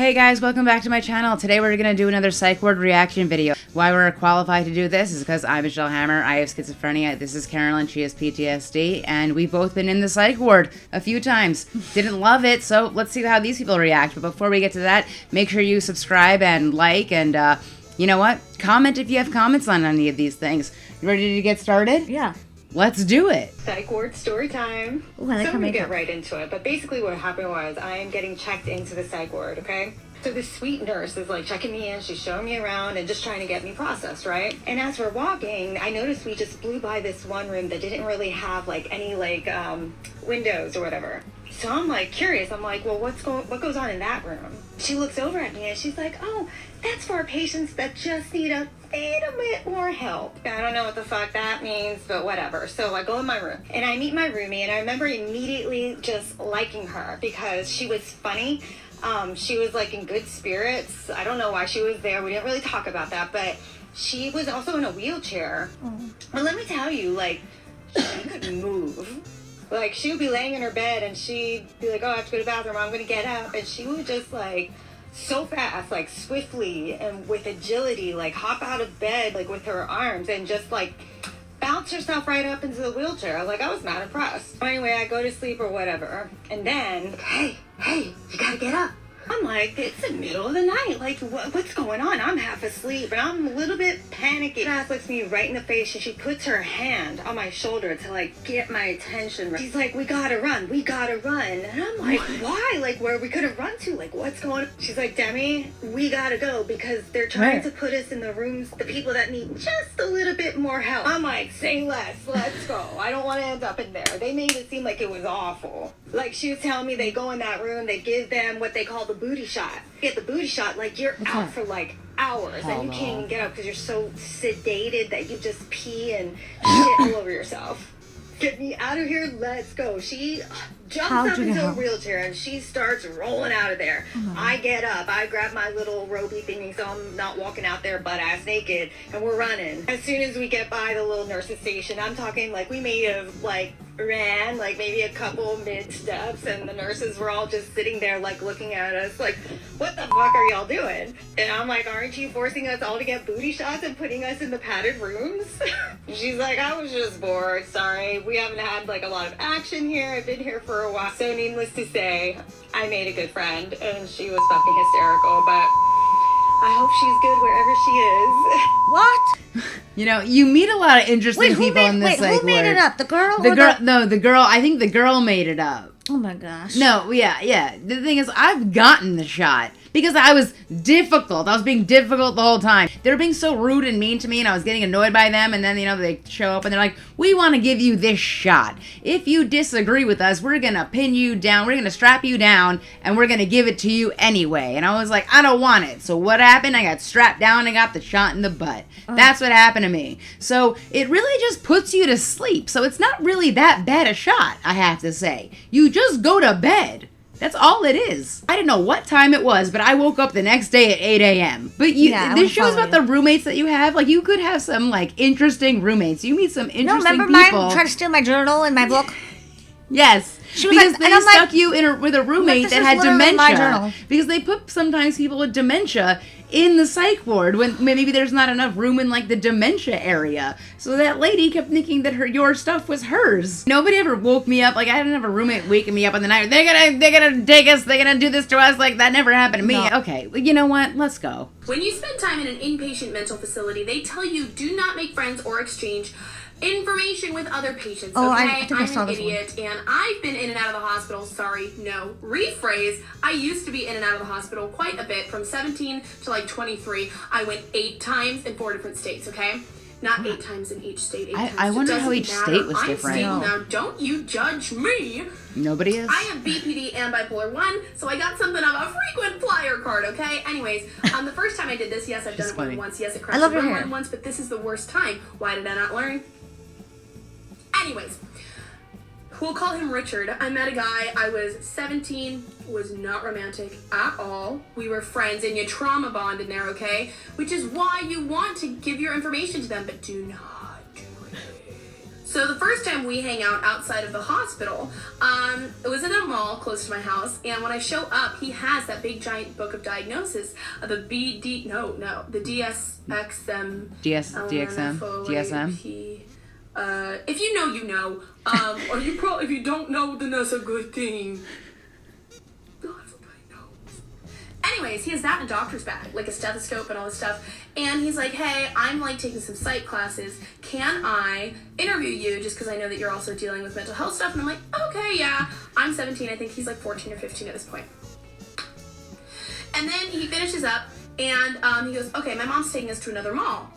Hey guys, welcome back to my channel. Today we're going to do another psych ward reaction video. Why we're qualified to do this is because I'm Michelle Hammer, I have schizophrenia, this is Carolyn, she has PTSD, and we've both been in the psych ward a few times. Didn't love it, so let's see how these people react. But before we get to that, make sure you subscribe and like, and you know what? Comment if you have comments on any of these things. You ready to get started? Yeah. Let's do it. Psych ward story time. Ooh, I like so her I'm gonna makeup. get right into it. But basically what happened was I am getting checked into the psych ward, okay? So this sweet nurse is like checking me in, she's showing me around and just trying to get me processed, right? And as we're walking, I noticed we just blew by this one room that didn't really have like any windows or whatever. So I'm like curious, I'm like, well, what goes on in that room? She looks over at me and she's like, oh, that's for patients that just need a bit more help. I don't know what the fuck that means, but whatever. So I go in my room and I meet my roomie, and I remember immediately just liking her because she was funny. She was like in good spirits. I don't know why she was there. We didn't really talk about that, but she was also in a wheelchair. But let me tell you, like, she could move. Like, she would be laying in her bed and she'd be like, oh, I have to go to the bathroom, I'm gonna get up. And she would just like so fast, like swiftly and with agility, like hop out of bed, like with her arms and just like bounce herself right up into the wheelchair. Like, I was not impressed. Anyway, I go to sleep or whatever. And then, hey, you gotta get up. I'm like, it's the middle of the night. Like, what's going on? I'm half asleep and I'm a little bit panicky. She looks me right in the face and she puts her hand on my shoulder to like get my attention. She's like, we gotta run. And I'm like, why? Like, where we couldn't run to? Like, what's going on? She's like, Demi, we gotta go because they're trying to put us in the rooms, the people that need just a little bit more help. I'm like, say less, let's go. I don't want to end up in there. They made it seem like it was awful. Like, she was telling me they go in that room, they give them what they call the booty shot. Get the booty shot, like you're out for like hours and you can't even get up because you're so sedated that you just pee and shit all over yourself. Get me out of here, let's go. She jumps up into a wheelchair and she starts rolling out of there. I get up, I grab my little ropey thingy so I'm not walking out there butt ass naked, and we're running. As soon as we get by the little nurse's station, I'm talking like we may have like ran like maybe a couple mid steps, and the nurses were all just sitting there like looking at us like, what the fuck are y'all doing? And I'm like, aren't you forcing us all to get booty shots and putting us in the padded rooms? She's like, I was just bored, sorry, we haven't had like a lot of action here, I've been here for a while. So needless to say, I made a good friend and she was fucking hysterical, but I hope she's good wherever she is. What? You know, you meet a lot of interesting people in this psych ward. Who made it up? The girl? No, the girl. I think the girl made it up. Oh my gosh. No, yeah. The thing is, I've gotten the shot because I was difficult. I was being difficult the whole time. They were being so rude and mean to me, and I was getting annoyed by them. And then, you know, they show up and they're like, we want to give you this shot. If you disagree with us, we're going to pin you down. We're going to strap you down, and we're going to give it to you anyway. And I was like, I don't want it. So what happened? I got strapped down and got the shot in the butt. That's what happened to me. So it really just puts you to sleep. So it's not really that bad a shot, I have to say. You just go to bed. That's all it is. I didn't know what time it was, but I woke up the next day at 8 a.m. But this shows about the roommates that you have. Like, you could have some, like, interesting roommates. You meet some interesting people. No, remember mine tried to steal my journal and my book? Yes. She was because like, they stuck you with a roommate that had dementia. My journal. Because they put sometimes people with dementia in the psych ward when maybe there's not enough room in like the dementia area. So that lady kept thinking that your stuff was hers. Nobody ever woke me up. Like, I didn't have a roommate waking me up in the night. They're gonna take us. They're gonna do this to us. Like, that never happened to me. No. Okay, well, you know what? Let's go. When you spend time in an inpatient mental facility, they tell you do not make friends or exchange information with other patients. Oh, okay? I think I saw I'm an idiot, and I've been in and out of the hospital. Sorry, no. Rephrase. I used to be in and out of the hospital quite a bit, from 17 to like 23. I went 8 times in 4 different states, okay? Not 8 times in each state. 8 times. I wonder how each state was different. I'm stable now. Don't you judge me. Nobody is. I have BPD and bipolar 1, so I got something of a frequent flyer card, okay? Anyways, the first time I did this, yes, I've done it more than once. Yes, it crashed more than once, but this is the worst time. Why did I not learn? Anyways, we'll call him Richard. I met a guy, I was 17, was not romantic at all. We were friends, and you trauma bond in there, okay? Which is why you want to give your information to them, but do not do it. So the first time we hang out outside of the hospital, it was in a mall close to my house, and when I show up, he has that big giant book of diagnosis of the the DSXM. DSM? If you know, you know. Or if you don't know, then that's a good thing. Anyways, he has that in a doctor's bag, like a stethoscope and all this stuff. And he's like, hey, I'm like taking some psych classes. Can I interview you just because I know that you're also dealing with mental health stuff? And I'm like, okay, yeah. I'm 17. I think he's like 14 or 15 at this point. And then he finishes up and he goes, okay, my mom's taking us to another mall.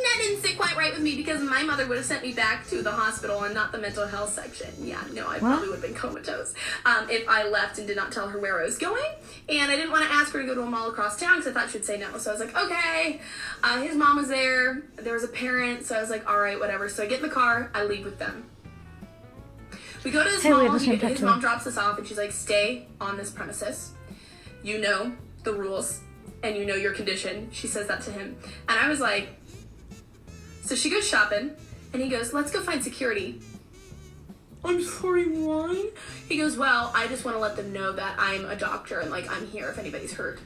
That didn't sit quite right with me because my mother would have sent me back to the hospital and not the mental health section. Yeah, no, I probably would have been comatose if I left and did not tell her where I was going. And I didn't want to ask her to go to a mall across town because I thought she'd say no. So I was like, okay. His mom was there. There was a parent. So I was like, all right, whatever. So I get in the car. I leave with them. We go to this mall. His mom drops us off and she's like, stay on this premises. You know the rules and you know your condition. She says that to him. And I was like, so she goes shopping, and he goes, let's go find security. I'm sorry, why? He goes, well, I just want to let them know that I'm a doctor, and, like, I'm here if anybody's hurt.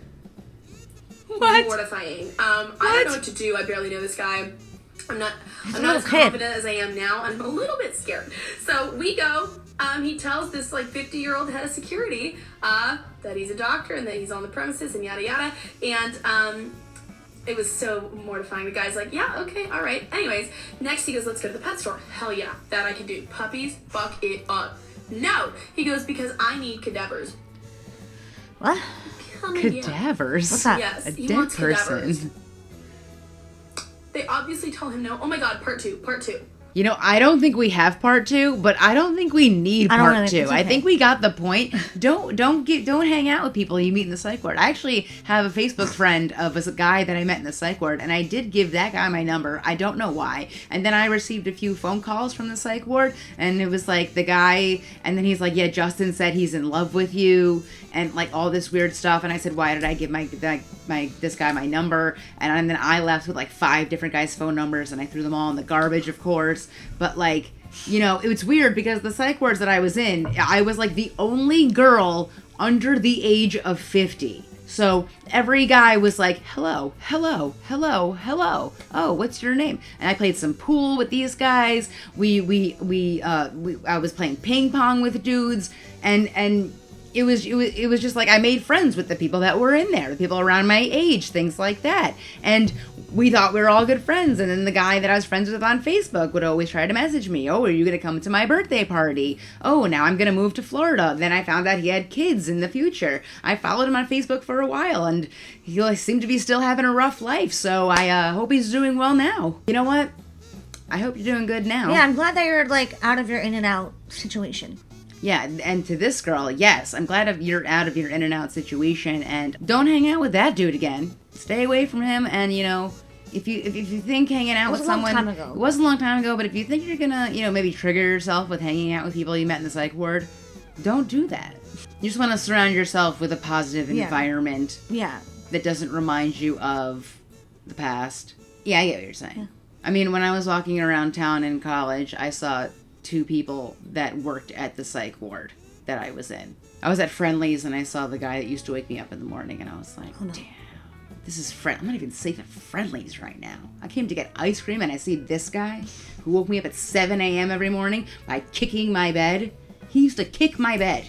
What? Mortifying. I don't know what to do. I barely know this guy. I'm not as confident as I am now, and I'm a little bit scared. So we go. He tells this, like, 50-year-old head of security that he's a doctor and that he's on the premises and yada yada. And, it was so mortifying. The guy's like, yeah, okay, all right. Anyways, next he goes, let's go to the pet store. Hell yeah, that I can do. Puppies, fuck it up. No, he goes, because I need cadavers. What? Cadavers? What's that? Yes, a he dead wants person. cadavers. They obviously tell him no. Oh my god, part two. You know, I don't think we have part 2, but I don't think we need part 2. I think we got the point. Don't hang out with people you meet in the psych ward. I actually have a Facebook friend of a guy that I met in the psych ward, and I did give that guy my number. I don't know why. And then I received a few phone calls from the psych ward, and it was like the guy, and then he's like, yeah, Justin said he's in love with you, and like all this weird stuff. And I said, why did I give this guy my number? And then I left with like 5 different guys' phone numbers, and I threw them all in the garbage, of course. But like, you know, it was weird because the psych wards that I was in, I was like the only girl under the age of 50. So every guy was like, hello, hello, hello, hello. Oh, what's your name? And I played some pool with these guys. I was playing ping pong with dudes, and it was just like I made friends with the people that were in there, the people around my age, things like that. And we thought we were all good friends. And then the guy that I was friends with on Facebook would always try to message me. Oh, are you going to come to my birthday party? Oh, now I'm going to move to Florida. Then I found out he had kids in the future. I followed him on Facebook for a while, and he seemed to be still having a rough life. So I hope he's doing well now. You know what? I hope you're doing good now. Yeah, I'm glad that you're like out of your in and out situation. Yeah, and to this girl, yes, I'm glad you're out of your in and out situation, and don't hang out with that dude again. Stay away from him, and you know, if you think hanging out with someone, it was a long time ago, but if you think you're gonna, you know, maybe trigger yourself with hanging out with people you met in the psych ward, don't do that. You just want to surround yourself with a positive environment. Yeah. That doesn't remind you of the past. Yeah, I get what you're saying. Yeah. I mean, when I was walking around town in college, I saw 2 people that worked at the psych ward that I was in. I was at Friendly's and I saw the guy that used to wake me up in the morning, and I was like, damn, this is I'm not even safe at Friendly's right now. I came to get ice cream and I see this guy who woke me up at 7 a.m. every morning by kicking my bed. He used to kick my bed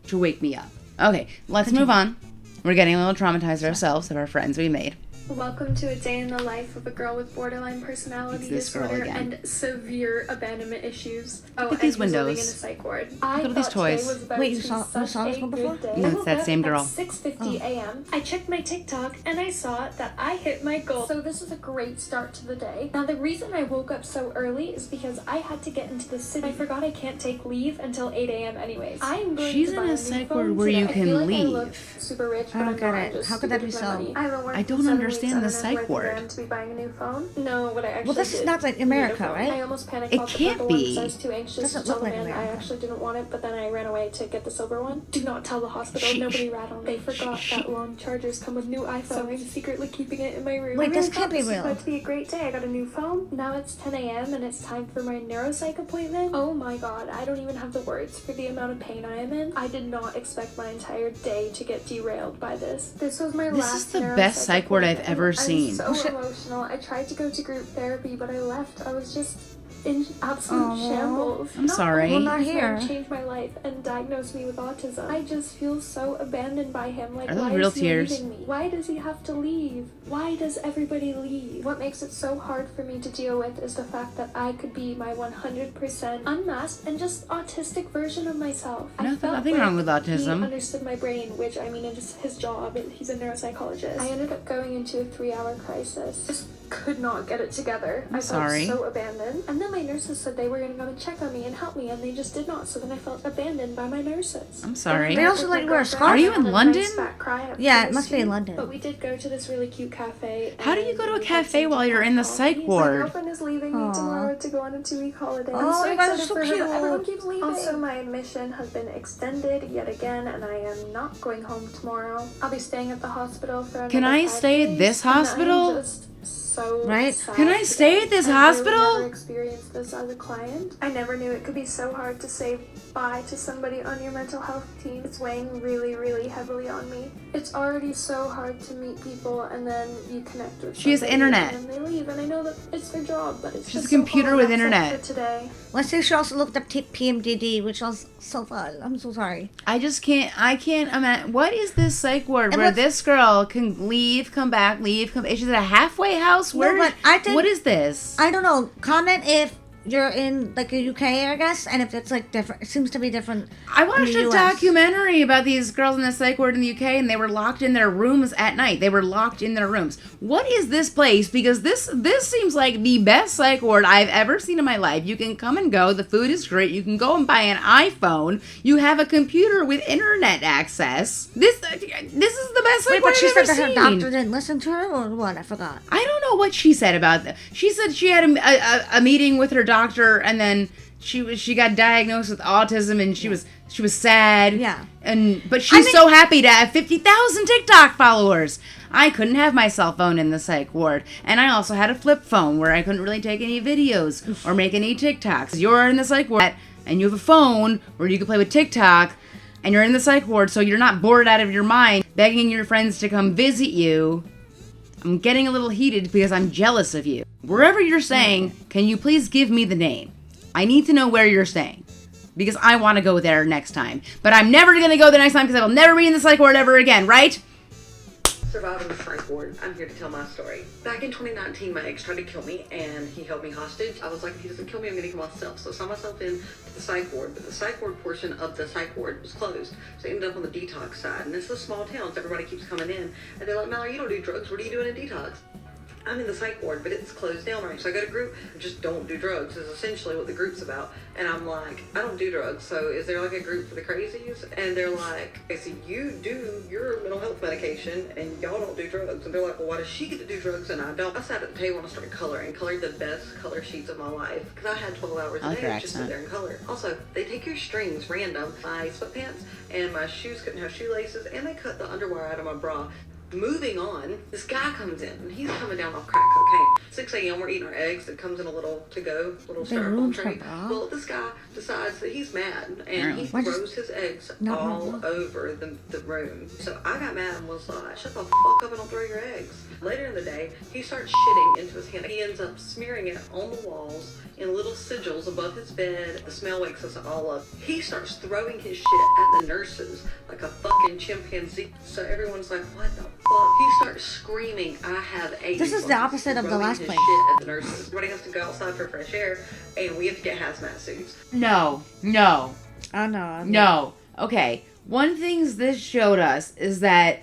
to wake me up. Okay, let's move on. We're getting a little traumatized ourselves of our friends we made. Welcome to a day in the life of a girl with borderline personality disorder and severe abandonment issues. Look at these windows. Living in a psych ward. Look at these toys. Wait, you saw this one before? No, it's that same girl. At 6:50 a.m. I checked my TikTok and I saw that I hit my goal. So this is a great start to the day. Now the reason I woke up so early is because I had to get into the city. I forgot I can't take leave until 8 a.m. anyways. I'm going She's to in buy a psych ward where you I feel can like leave. I look super rich, I don't but I'm get not. it. I'm just How could that stupid be with my so? money. I haven't worked I in don't 7 understand understand the psych ward. To be buying a new phone? No, what I actually Well, this is not like America, right? I almost panicked. It can't be. I was too anxious Doesn't to tell look the like man I America. actually didn't want it, but then I ran away to get the silver one. Do not tell the hospital. Nobody rat on me. They forgot that long chargers come with new iPhones, so I'm secretly keeping it in my room. Wait, I this really can't be thought this was real. about to be a great day. I got a new phone. Now it's 10 a.m. and it's time for my neuropsych appointment. Oh my god, I don't even have the words for the amount of pain I am in. I did not expect my entire day to get derailed by this. This was my This last is the best psych ward I've ever seen. I'm so emotional. I tried to go to group therapy, but I left. I was just in absolute shambles. I'm sorry. Well, not here. Changed my life and diagnosed me with autism. I just feel so abandoned by him. Like, Are those why real is he tears? leaving me? Why does he have to leave? Why does everybody leave? What makes it so hard for me to deal with is the fact that I could be my 100% unmasked and just autistic version of myself. I felt Nothing like wrong with autism. He understood my brain, which I mean, it's his job. He's a neuropsychologist. I ended up going into a 3-hour crisis. Just could not get it together. I sorry. felt so abandoned. And then my nurses said they were going to come and check on me and help me, and they just did not. So then I felt abandoned by my nurses. I'm sorry. They also let you wear a scarf. Are you in London? Yeah, it must be in London. But we did go to this really cute cafe. How do you and go to a we had cafe some while you're in the coffee. psych My ward? girlfriend is leaving me tomorrow to go on a 2-week holiday. Oh, I'm so you guys are excited so for her, cute. but everyone keeps leaving. Also, my admission has been extended yet again, and I am not going home tomorrow. I'll be staying at the hospital for another Can I 5 stay at days, this and I'm hospital? just so Right? sad Can I stay at this today. hospital? I've never experienced this as a client. I never knew it could be so hard to say bye to somebody on your mental health team. It's weighing really, really heavily on me. It's already so hard to meet people, and then you connect with She has somebody, internet. and then they leave, and I know that it's their job, but it's She has just a computer so hard. with That's it internet. for today. Let's say she also looked up PMDD, which was so fun. I'm so sorry. I can't imagine. What is this psych ward And where what's- this girl can leave, come back, leave, come? Is she at a halfway house? No, Where? but I think- what is this? I don't know. Comment if you're in like a UK, I guess, and if it's like different. It seems to be different. I watched in the a US. documentary about these girls in the psych ward in the UK, and they were locked in their rooms at night. They were locked in their rooms. What is this place? Because this seems like the best psych ward I've ever seen in my life. You can come and go. The food is great. You can go and buy an iPhone. You have a computer with internet access. This is the best psych Wait, ward but she I've said ever that her seen. doctor didn't listen to her, or what? I forgot. I don't know what she said about that. She said she had a meeting with her doctor, and then she got diagnosed with autism, and she was sad. Yeah. But she's so happy to have 50,000 TikTok followers. I couldn't have my cell phone in the psych ward, and I also had a flip phone where I couldn't really take any videos or make any TikToks. You're in the psych ward, and you have a phone where you can play with TikTok. And you're in the psych ward, so you're not bored out of your mind, begging your friends to come visit you. I'm getting a little heated because I'm jealous of you. Wherever you're staying, can you please give me the name? I need to know where you're staying, because I want to go there next time. But I'm never going to go there next time because I will never be in the psych ward ever again, right? Surviving the psych ward. I'm here to tell my story. Back in 2019, my ex tried to kill me, and he held me hostage. I was like, if he doesn't kill me, I'm gonna kill myself. So I saw myself in the psych ward, but the psych ward portion of the psych ward was closed. So I ended up on the detox side, and it's a small town, so everybody keeps coming in, and they're like, Mallory, you don't do drugs. What are you doing in detox? I'm in the psych ward, but it's closed down, right? So I go to group, just don't do drugs is essentially what the group's about. And I'm like, I don't do drugs, so is there like a group for the crazies? And they're like, okay, so you do your mental health medication, and y'all don't do drugs. And they're like, well, why does she get to do drugs and I don't? I sat at the table and I started colored the best color sheets of my life, because I had 12 hours a day to just sit there and color. Also, they take your strings random, my sweatpants, and my shoes couldn't have shoelaces, and they cut the underwire out of my bra. Moving on, this guy comes in, and he's coming down off crack cocaine. 6 a.m., we're eating our eggs. It comes in a little to-go, little styrofoam tray. Well, this guy decides that he's mad, and he throws his eggs all over the room. So I got mad and was like, shut the fuck up and don't throw your eggs. Later in the day, he starts shitting into his hand. He ends up smearing it on the walls in little sigils above his bed. The smell wakes us all up. He starts throwing his shit at the nurses like a fucking chimpanzee. So everyone's like, what the fuck? He starts screaming, I have AIDS. This is the opposite of the last his place. shit at the nurses. Everybody has to go outside for fresh air, and we have to get hazmat suits. No. Oh no. No. Okay. One thing this showed us is that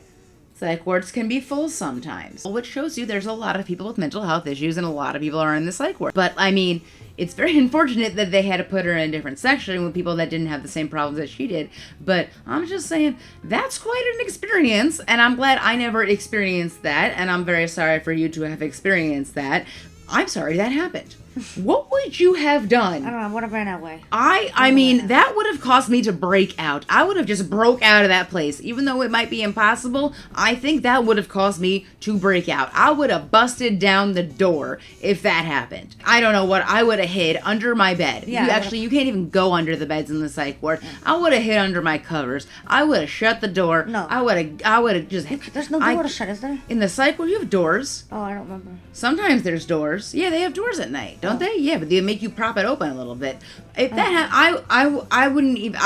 Psych wards can be full sometimes, which shows you there's a lot of people with mental health issues and a lot of people are in the psych ward. But I mean, it's very unfortunate that they had to put her in a different section with people that didn't have the same problems that she did. But I'm just saying, that's quite an experience, and I'm glad I never experienced that, and I'm very sorry for you to have experienced that. I'm sorry that happened. What would you have done? I don't know. I would have ran away. I mean, that would have caused me to break out. I would have just broke out of that place. Even though it might be impossible, I think that would have caused me to break out. I would have busted down the door if that happened. I don't know what I would have hid under my bed. Yeah, You can't even go under the beds in the psych ward. I would have hid under my covers. I would have shut the door. No. I would have just... There's no door to shut, is there? In the psych ward, you have doors. Oh, I don't remember. Sometimes there's doors. Yeah, they have doors at night, don't they? Yeah, but they make you prop it open a little bit. If that I wouldn't even.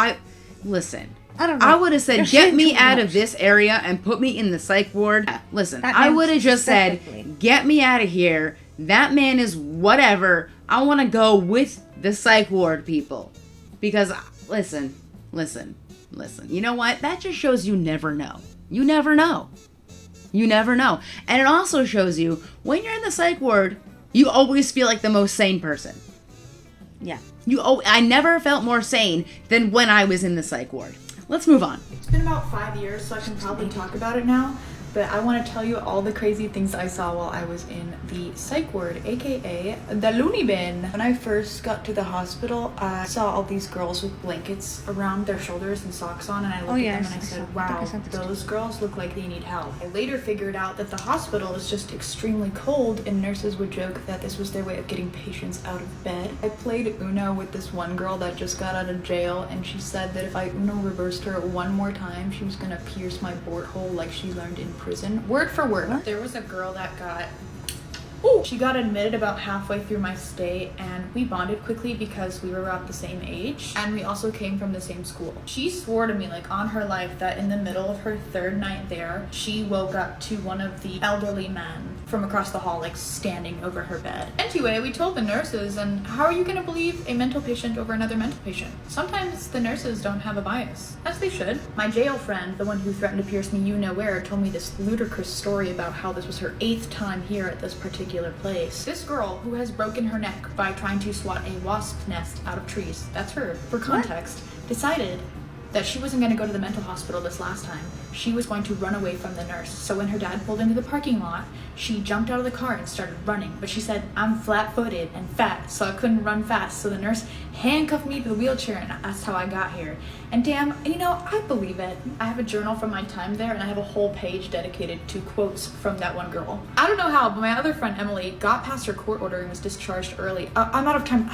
Listen. I don't know. I would have said, get me out of this area and put me in the psych ward. Listen, I would have just said, get me out of here. That man is whatever. I want to go with the psych ward people. Because, listen. You know what? That just shows you never know. You never know. You never know. And it also shows you, when you're in the psych ward, you always feel like the most sane person. Yeah. I never felt more sane than when I was in the psych ward. Let's move on. It's been about 5 years, so I can probably talk about it now. But I want to tell you all the crazy things I saw while I was in the psych ward, aka the loony bin. When I first got to the hospital, I saw all these girls with blankets around their shoulders and socks on, and I looked at them and I said, wow, those girls look like they need help. I later figured out that the hospital is just extremely cold, and nurses would joke that this was their way of getting patients out of bed. I played Uno with this one girl that just got out of jail, and she said that if I Uno reversed her one more time, she was gonna pierce my board hole like she learned in prison, word for word. What? There was a girl that she got admitted about halfway through my stay, and we bonded quickly because we were about the same age, and we also came from the same school. She swore to me, like, on her life, that in the middle of her third night there, she woke up to one of the elderly men from across the hall, like, standing over her bed. Anyway, we told the nurses, and how are you gonna believe a mental patient over another mental patient? Sometimes the nurses don't have a bias, as they should. My jail friend, the one who threatened to pierce me you-know-where, told me this ludicrous story about how this was her 8th time here at this particular place. This girl, who has broken her neck by trying to swat a wasp nest out of trees, that's her, for context, decided that she wasn't going to go to the mental hospital this last time. She was going to run away from the nurse. So when her dad pulled into the parking lot, she jumped out of the car and started running. But she said, I'm flat-footed and fat, so I couldn't run fast. So the nurse handcuffed me to the wheelchair, and that's how I got here. And damn, you know, I believe it. I have a journal from my time there, and I have a whole page dedicated to quotes from that one girl. I don't know how, but my other friend, Emily, got past her court order and was discharged early. I'm out of time.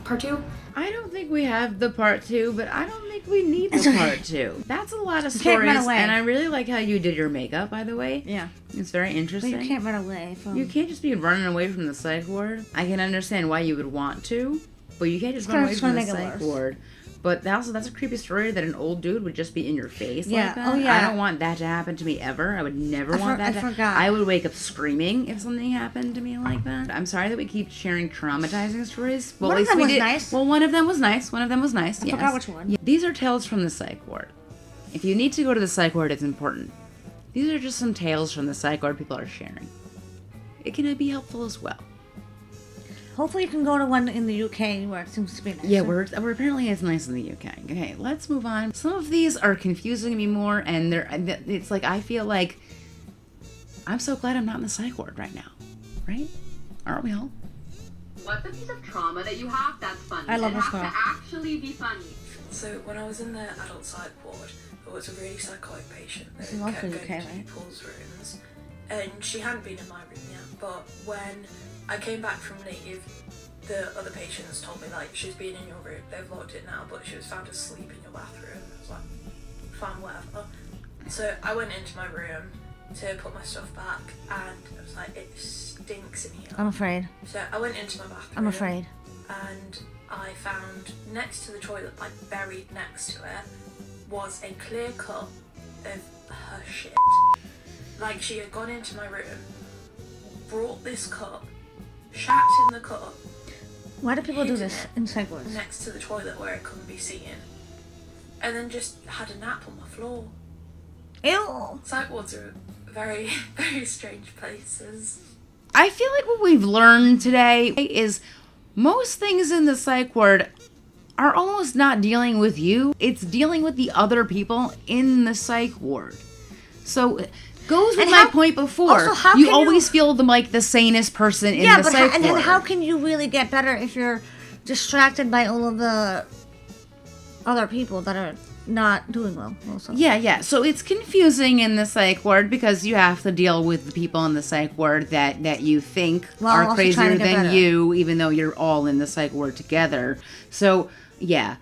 Part 2? I don't think we have the part 2, but I don't think we need the part 2. That's a lot of stories, and I really like how you did your makeup, by the way. Yeah. It's very interesting. But you can't run away from... You can't just be running away from the psych ward. I can understand why you would want to, but you can't just run away from the psych ward. But that's a creepy story that an old dude would just be in your face like that. Oh, yeah. I don't want that to happen to me ever. I would never want that to happen. I would wake up screaming if something happened to me like that. I'm sorry that we keep sharing traumatizing stories. Well, one of them was nice. Well, one of them was nice. I forgot which one. Yeah. These are tales from the psych ward. If you need to go to the psych ward, it's important. These are just some tales from the psych ward people are sharing. It can be helpful as well. Hopefully you can go to one in the UK where it seems to be nice. Yeah, we're apparently it's nice in the UK. Okay, let's move on. Some of these are confusing me more, and it's like I feel like I'm so glad I'm not in the psych ward right now, right? Aren't we all? What's a piece of trauma that you have that's funny? I love it this has girl. to actually be funny. So when I was in the adult psych ward, there was a really psychotic patient that This is also kept going UK, to right? people's rooms, and she hadn't been in my room yet. But when I came back from leave, the other patients told me, like, she's been in your room, they've locked it now, but she was found asleep in your bathroom. I was like, fine, whatever. So I went into my room to put my stuff back, and I was like, it stinks in here. I'm afraid. So I went into my bathroom. I'm afraid. And I found next to the toilet, like buried next to it, was a clear cup of her shit. Like, she had gone into my room, brought this cup, shat in the cup. Why do people do this in psych wards? Next to the toilet where it couldn't be seen, and then just had a nap on the floor. Ew! Psych wards are very, very strange places. I feel like what we've learned today is most things in the psych ward are almost not dealing with you. It's dealing with the other people in the psych ward. So goes with my point before. Also, you always feel like the sanest person in the psych ward. And then how can you really get better if you're distracted by all of the other people that are not doing well also? Yeah. So it's confusing in the psych ward because you have to deal with the people in the psych ward that you think are crazier than you, even though you're all in the psych ward together. So, yeah.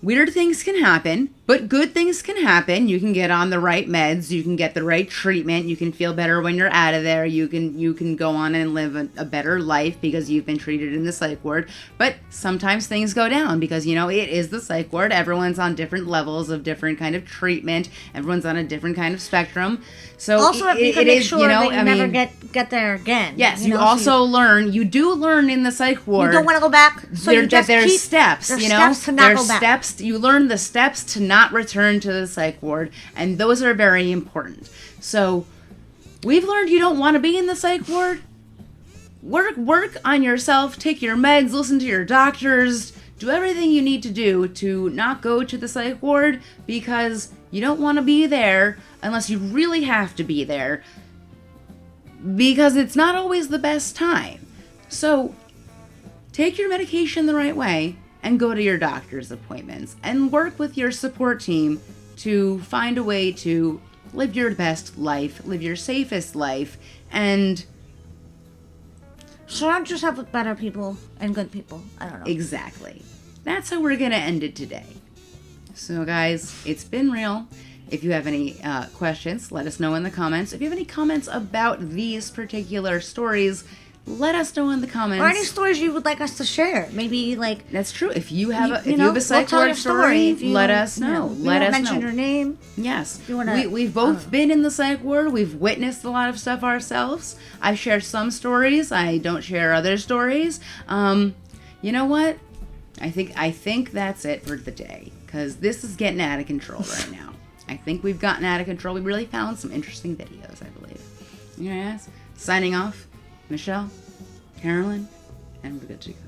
Weird things can happen, but good things can happen. You can get on the right meds. You can get the right treatment. You can feel better when you're out of there. You can go on and live a better life because you've been treated in the psych ward. But sometimes things go down because, it is the psych ward. Everyone's on different levels of different kind of treatment. Everyone's on a different kind of spectrum. So also, you can make sure that you never get there again. Yes, you do learn in the psych ward. You don't want to go back. So there's steps, there's steps to not go back. You learn the steps to not return to the psych ward, and those are very important. So, we've learned you don't want to be in the psych ward. Work on yourself, take your meds, listen to your doctors, do everything you need to do to not go to the psych ward because you don't want to be there unless you really have to be there because it's not always the best time. So, take your medication the right way and go to your doctor's appointments and work with your support team to find a way to live your best life, live your safest life, and surround yourself with better people and good people. I don't know. Exactly. That's how we're going to end it today. So, guys, it's been real. If you have any questions, let us know in the comments. If you have any comments about these particular stories, let us know in the comments. Or any stories you would like us to share. Maybe that's true. If you have a psych ward story, let us know. Let us mention your name. Yes. We've both been in the psych ward. We've witnessed a lot of stuff ourselves. I share some stories. I don't share other stories. You know what? I think that's it for the day because this is getting out of control right now. I think we've gotten out of control. We really found some interesting videos, I believe. Yes. Signing off. Michelle, Carolyn, and we're good to go.